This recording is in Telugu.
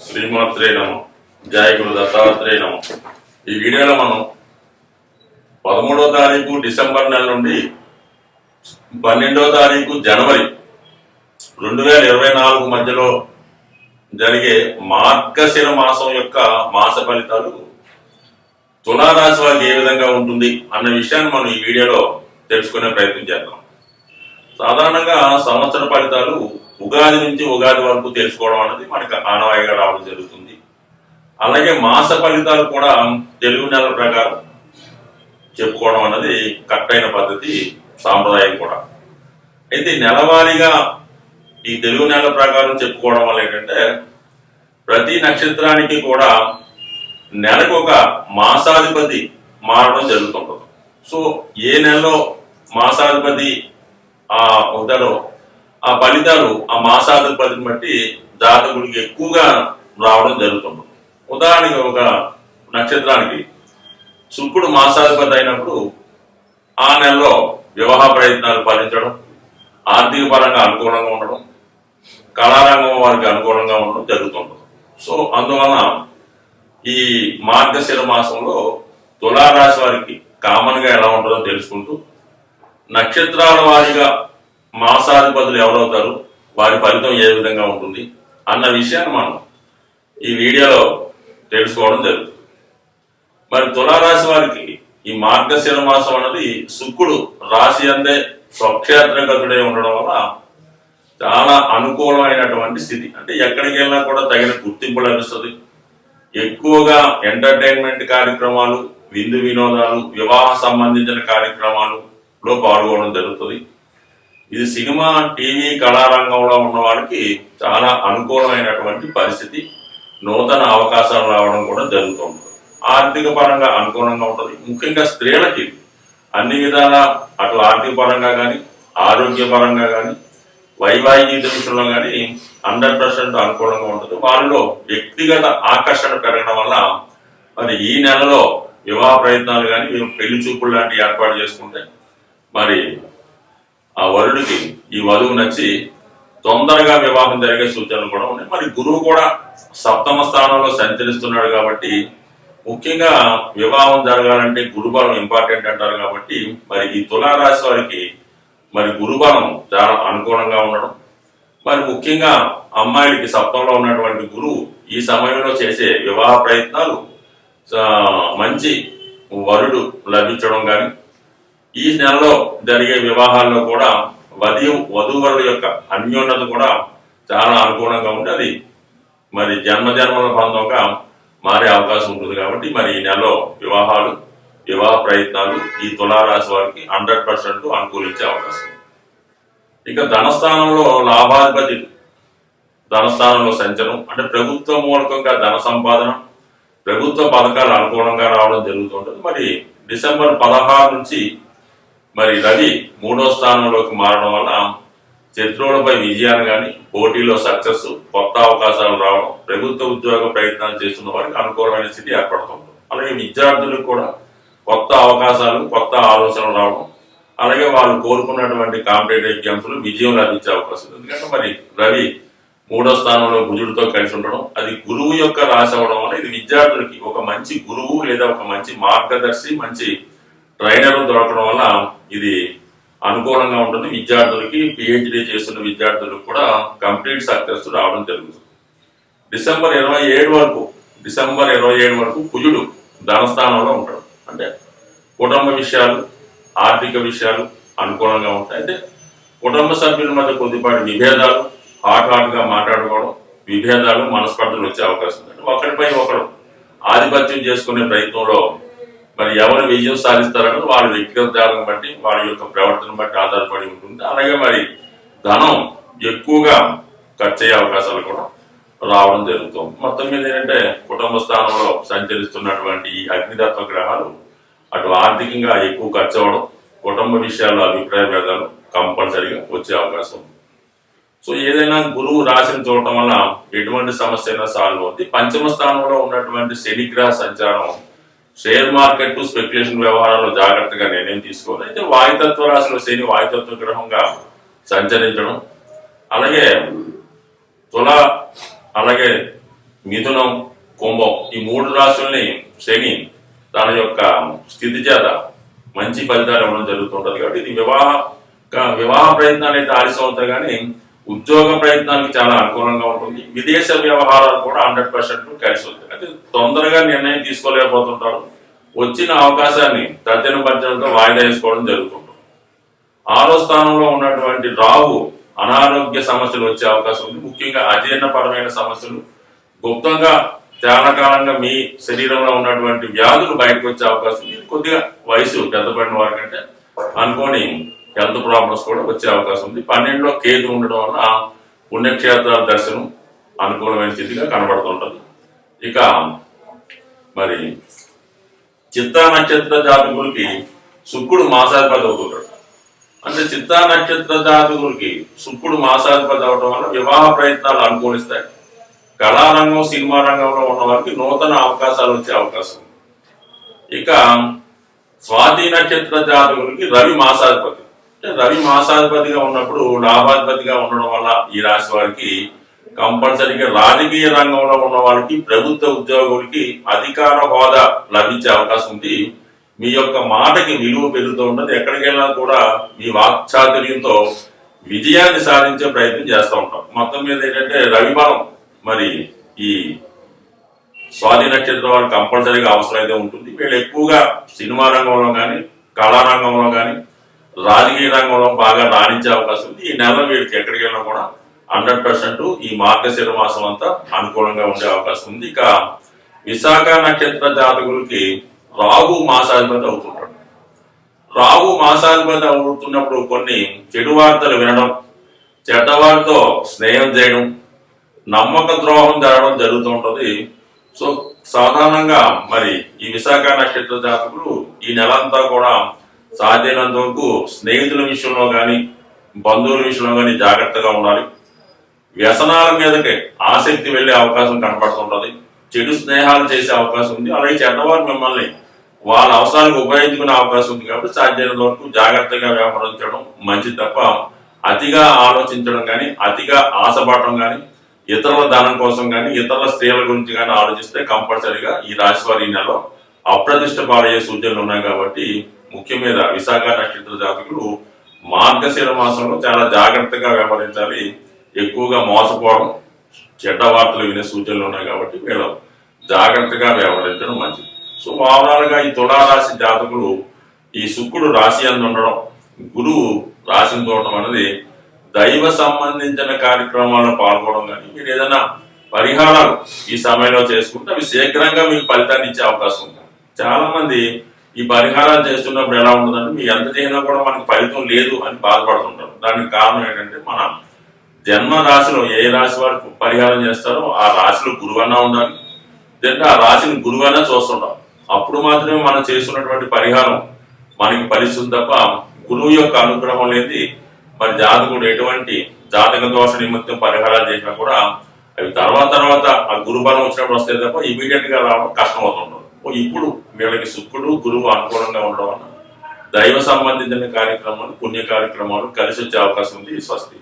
శ్రీమాత్రే నమః. జయ గురు దత్తాత్రేయ నమః. ఈ వీడియోలో మనం 13వ తారీఖు డిసెంబర్ నెల నుండి 12వ తారీఖు జనవరి 2024 మధ్యలో జరిగే మార్గశిర మాసం యొక్క మాస ఫలితాలు తులారాశి వారికి ఏ విధంగా ఉంటుంది అన్న విషయాన్ని మనం ఈ వీడియోలో తెలుసుకునే ప్రయత్నం చేద్దాం. సాధారణంగా సంవత్సర ఫలితాలు ఉగాది నుంచి ఉగాది వరకు తెలుసుకోవడం అనేది మనకి ఆనవాయిగా రావడం జరుగుతుంది. అలాగే మాస ఫలితాలు కూడా తెలుగు నెలల ప్రకారం చెప్పుకోవడం అనేది కరెక్ట్ అయిన పద్ధతి, సాంప్రదాయం కూడా. అయితే నెలవారీగా ఈ తెలుగు నెలల ప్రకారం చెప్పుకోవడం వల్ల ఏంటంటే ప్రతి నక్షత్రానికి కూడా నెలకు ఒక మాసాధిపతి మారడం జరుగుతుంటుంది. సో ఏ నెలలో మాసాధిపతి అవుతారో ఆ ఫలితాలు ఆ మాసాధిపతిని బట్టి జాతకుడికి ఎక్కువగా రావడం జరుగుతుంది. ఉదాహరణకి ఒక నక్షత్రానికి శుక్రుడు మాసాధిపతి అయినప్పుడు ఆ నెలలో వివాహ ప్రయత్నాలు ఫలించడం, ఆర్థిక పరంగా అనుకూలంగా ఉండడం, కళారంగం వారికి అనుకూలంగా ఉండడం జరుగుతుంటుంది. సో అందువలన ఈ మార్గశిర మాసంలో తులారాశి వారికి కామన్ గా ఎలా ఉంటుందో తెలుసుకుంటూ నక్షత్రాల వారిగా మాసాధిపతులు ఎవరవుతారు, వారి ఫలితం ఏ విధంగా ఉంటుంది అన్న విషయాన్ని మనం ఈ వీడియోలో తెలుసుకోవడం జరుగుతుంది. మరి తులారాశి వారికి ఈ మార్గశిర మాసం అనేది శుక్రుడు రాశి అందే స్వక్షేత్రగతుడై ఉండడం వల్ల చాలా అనుకూలమైనటువంటి స్థితి. అంటే ఎక్కడికి వెళ్ళినా కూడా తగిన గుర్తింపు లభిస్తుంది. ఎక్కువగా ఎంటర్టైన్మెంట్ కార్యక్రమాలు, విందు వినోదాలు, వివాహ సంబంధించిన కార్యక్రమాలలో పాల్గొనడం జరుగుతుంది. ఇది సినిమా, టీవీ, కళారంగంలో ఉన్న వాళ్ళకి చాలా అనుకూలమైనటువంటి పరిస్థితి, నూతన అవకాశాలు రావడం కూడా జరుగుతుంది. ఆర్థిక పరంగా అనుకూలంగా ఉంటుంది. ముఖ్యంగా స్త్రీలకి అన్ని విధాలా అటు ఆర్థిక పరంగా కానీ, ఆరోగ్యపరంగా కానీ, వైవాహిక విషయంలో కానీ 100% అనుకూలంగా ఉంటుంది. వాళ్ళలో వ్యక్తిగత ఆకర్షణ పెరగడం వల్ల మరి ఈ నెలలో వివాహ ప్రయత్నాలు కానీ, పెళ్లి చూపులు లాంటివి ఏర్పాటు చేసుకుంటే మరి ఆ వరుడికి ఈ వధువు నచ్చి తొందరగా వివాహం జరిగే సూచనలు కూడా ఉన్నాయి. మరి గురువు కూడా సప్తమ స్థానంలో సంచరిస్తున్నాడు కాబట్టి ముఖ్యంగా వివాహం జరగాలంటే గురుబలం ఇంపార్టెంట్ అంటారు. కాబట్టి మరి ఈ తులారాశి వారికి మరి గురుబలం చాలా అనుకూలంగా ఉండడం, మరి ముఖ్యంగా అమ్మాయిలకి సప్తంలో ఉన్నటువంటి గురువు ఈ సమయంలో చేసే వివాహ ప్రయత్నాలు మంచి వరుడు లభించడం కానీ, ఈ నెలలో జరిగే వివాహాల్లో కూడా వధూవరుల యొక్క అన్యోన్యత కూడా చాలా అనుకూలంగా ఉంటే అది మరి జన్మజన్మల బంధంగా మారే అవకాశం ఉంటుంది. కాబట్టి మరి ఈ నెలలో వివాహ ప్రయత్నాలు ఈ తులారాశి వారికి 100% అనుకూలించే అవకాశం. ఇక ధనస్థానంలో లాభాధిపతి ధనస్థానంలో సంచలనం, అంటే ప్రభుత్వ మూలకంగా ధన సంపాదన, ప్రభుత్వ పథకాలు అనుకూలంగా రావడం జరుగుతుంటుంది. మరి డిసెంబర్ 16 నుంచి మరి రవి 3వ స్థానంలోకి మారడం వల్ల శత్రువులపై విజయాన్ని కానీ, పోటీలో సక్సెస్, కొత్త అవకాశాలు రావడం, ప్రభుత్వ ఉద్యోగ ప్రయత్నాలు చేస్తున్న వారికి అనుకూలమైన స్థితి ఏర్పడుతుంది. అలాగే విద్యార్థులకు కూడా కొత్త అవకాశాలు, కొత్త ఆలోచనలు రావడం, అలాగే వాళ్ళు కోరుకున్నటువంటి కాంపిటేటివ్ ఎగ్జామ్స్ లో విజయం లభించే అవకాశం ఉంది. ఎందుకంటే మరి రవి 3వ స్థానంలో బుధుడితో కలిసి ఉండడం, అది గురువు యొక్క రాశి అవడం వల్ల ఇది విద్యార్థులకి ఒక మంచి గురువు లేదా ఒక మంచి మార్గదర్శి, మంచి ట్రైనర్ దొరకడం వల్ల ఇది అనుకూలంగా ఉంటుంది. విద్యార్థులకి, పిహెచ్డి చేస్తున్న విద్యార్థులకు కూడా కంప్లీట్ సక్సెస్ రావడం జరుగుతుంది. డిసెంబర్ 27 వరకు కుజుడు ధనస్థానంలో ఉంటాడు. అంటే కుటుంబ విషయాలు, ఆర్థిక విషయాలు అనుకూలంగా ఉంటాయి. అయితే కుటుంబ సభ్యుల మధ్య కొద్దిపాటి విభేదాలు, హాట్ గా మాట్లాడుకోవడం, విభేదాలు, మనస్పర్ధలు వచ్చే అవకాశం ఉంది. ఒకరిపై ఒకరు ఆధిపత్యం చేసుకునే ప్రయత్నంలో మరి ఎవరు విజయం సాధిస్తారన్నది వాళ్ళ వ్యక్తిగత జాతకం బట్టి, వాళ్ళ యొక్క ప్రవర్తన బట్టి ఆధారపడి ఉంటుంది. అలాగే మరి ధనం ఎక్కువగా ఖర్చు అయ్యే అవకాశాలు కూడా రావడం జరుగుతుంది. మొత్తం మీద ఏంటంటే కుటుంబ స్థానంలో సంచరిస్తున్నటువంటి ఈ అగ్నితత్వ గ్రహాలు అటు ఆర్థికంగా ఎక్కువ ఖర్చు అవ్వడం, కుటుంబ విషయాల్లో అభిప్రాయ భేదాలు కంపల్సరిగా వచ్చే అవకాశం ఉంది. సో ఏదైనా గురువు రాశిని చూడటం వల్ల ఎటువంటి సమస్య అయినా సాల్వ్ అవుతుంది. పంచమ స్థానంలో ఉన్నటువంటి శనిగ్రహ సంచారం షేర్ మార్కెట్, స్పెక్యులేషన్ వ్యవహారాల్లో జాగ్రత్తగా నిర్ణయం తీసుకోవాలి. అయితే వాయుతత్వ రాశిలో శని వాయుతత్వ గ్రహంగా సంచరించడం, అలాగే మిథునం, కుంభం ఈ 3 రాశుల్ని శని తన యొక్క స్థితి చేత మంచి ఫలితాలు ఇవ్వడం జరుగుతుంటది. కాబట్టి ఇది వివాహ ప్రయత్నాలు అయితే ఆలస్యం అవుతాయి, కానీ ఉద్యోగ ప్రయత్నానికి చాలా అనుకూలంగా ఉంటుంది. విదేశ వ్యవహారాలు కూడా 100% కలిసి వస్తాయి. అయితే తొందరగా నిర్ణయం తీసుకోలేకపోతుంటారు. వచ్చిన అవకాశాన్ని తర్జన భర్జనతో వాయిదా వేసుకోవడం జరుగుతుంటుంది. 6వ స్థానంలో ఉన్నటువంటి రాహు అనారోగ్య సమస్యలు వచ్చే అవకాశం ఉంది. ముఖ్యంగా అజీర్ణపరమైన సమస్యలు, గుప్తంగా చాలా కాలంగా మీ శరీరంలో ఉన్నటువంటి వ్యాధులు బయటకు వచ్చే అవకాశం ఉంది. కొద్దిగా వయసు పెద్దపడిన వారికంటే అనుకోని హెల్త్ ప్రాబ్లమ్స్ కూడా వచ్చే అవకాశం ఉంది. 12లో కేతు ఉండడం వల్ల పుణ్యక్షేత్రాల దర్శనం అనుకూలమైన స్థితిగా కనబడుతుంటది. ఇక మరి చిత్తా నక్షత్ర జాతకులకి శుక్రుడు మాసాధిపతి అవుతుంటాడు. అంటే చిత్తా నక్షత్ర జాతకులకి శుక్రుడు మాసాధిపతి అవడం వల్ల వివాహ ప్రయత్నాలు అనుకూలిస్తాయి. కళారంగం, సినిమా రంగంలో ఉన్న వారికి నూతన అవకాశాలు వచ్చే అవకాశం ఉంది. ఇక స్వాతి నక్షత్ర జాతకులకి రవి మాసాధిపతి. రవి మాసాధిపతిగా ఉన్నప్పుడు లాభాధిపతిగా ఉండడం వల్ల ఈ రాశి వారికి కంపల్సరీగా రాజకీయ రంగంలో ఉన్న వారికి, ప్రభుత్వ ఉద్యోగులకి అధికార హోదా లభించే అవకాశం ఉంది. మీ యొక్క మాటకి విలువ పెరుగుతూ ఉంటుంది. ఎక్కడికి వెళ్ళినా కూడా మీ వాక్చాతుర్యంతో విజయాన్ని సాధించే ప్రయత్నం చేస్తూ ఉంటాం. మొత్తం మీద ఏంటంటే రవి బలం మరి ఈ స్వాతి నక్షత్రం వారికి కంపల్సరీగా అవసరం అయితే ఉంటుంది. వీళ్ళు ఎక్కువగా సినిమా రంగంలో కానీ, కళారంగంలో కానీ, రాజకీయ రంగంలో బాగా రాణించే అవకాశం ఉంది. ఈ నెల వీళ్ళకి ఎక్కడికి వెళ్ళినా కూడా 100% ఈ మార్గశిర మాసం అంతా అనుకూలంగా ఉండే అవకాశం ఉంది. ఇక విశాఖ నక్షత్ర జాతకులకి రాహు మాసాధిపతి అవుతుంటాడు. రాహు మాసాధిపతి అవుతున్నప్పుడు కొన్ని చెడు వార్తలు వినడం, చెడ్డవారితో స్నేహం చేయడం, నమ్మక ద్రోహం జరగడం జరుగుతూ ఉంటుంది. సో సాధారణంగా మరి ఈ విశాఖ నక్షత్ర జాతకులు ఈ నెలంతా కూడా సాధ్యమైనంత వరకు స్నేహితుల విషయంలో కానీ, బంధువుల విషయంలో కానీ జాగ్రత్తగా ఉండాలి. వ్యసనాల మీదకే ఆసక్తి వెళ్లే అవకాశం కనపడుతుంటది. చెడు స్నేహాలు చేసే అవకాశం ఉంది. అలాగే చెడ్డవారు మిమ్మల్ని వాళ్ళ అవసరాలకు ఉపయోగించుకునే అవకాశం ఉంది. కాబట్టి సాధ్యమైనంత వరకు జాగ్రత్తగా వ్యవహరించడం మంచిది తప్ప అతిగా ఆలోచించడం కానీ, అతిగా ఆశపడటం కానీ, ఇతరుల ధనం కోసం కానీ, ఇతరుల స్త్రీల గురించి కానీ ఆలోచిస్తే కంపల్సరీగా ఈ రాశి వారి నెలలో అప్రతిష్ట పాలయ్యే సూచనలు ఉన్నాయి. కాబట్టి ముఖ్యం మీద విశాఖ నక్షత్ర జాతకులు మార్గశిర మాసంలో చాలా జాగ్రత్తగా వ్యవహరించాలి. ఎక్కువగా మోసపోవడం, చెడ్డ వార్తలు వినే సూచనలు ఉన్నాయి. కాబట్టి వీళ్ళు జాగ్రత్తగా వ్యవహరించడం మంచిది. సో ఓవరాల్ గా ఈ తులారాశి జాతకులు ఈ శుక్రుడు రాశి అందు ఉండడం, గురువు రాశిని చూడడం అనేది దైవ సంబంధించిన కార్యక్రమాల్లో పాల్గొనడం కానీ, మీరు ఏదైనా పరిహారాలు ఈ సమయంలో చేసుకుంటే అవి శీఘ్రంగా మీకు ఫలితాన్ని ఇచ్చే అవకాశం ఉంది. చాలా మంది ఈ పరిహారాలు చేస్తున్నప్పుడు ఎలా ఉంటుందంటే మీ ఎంత చేసినా కూడా మనకి ఫలితం లేదు అని బాధపడుతుంటారు. దానికి కారణం ఏంటంటే మన జన్మ రాశిలో ఏ రాశి వారికి పరిహారం చేస్తారో ఆ రాశిలో గురువన్నా ఉండాలి, లేదంటే ఆ రాశిని గురువన్నా చూస్తుంటాం. అప్పుడు మాత్రమే మనం చేస్తున్నటువంటి పరిహారం మనకి ఫలిస్తుంది తప్ప గురువు యొక్క అనుగ్రహం లేని మరి జాతకుడు ఎటువంటి జాతక దోష నిమిత్తం పరిహారాలు చేసినా కూడా అవి తర్వాత ఆ గురుబలం వచ్చినప్పుడు వస్తే తప్ప ఇమీడియట్ గా రావడం కష్టం అవుతుంటుంది. ఇప్పుడు వీళ్ళకి శుక్రుడు, గురువు అనుకూలంగా ఉండడం వల్ల దైవ సంబంధించిన కార్యక్రమాలు, పుణ్య కార్యక్రమాలు కలిసి వచ్చే అవకాశం ఉంది. స్వస్తి.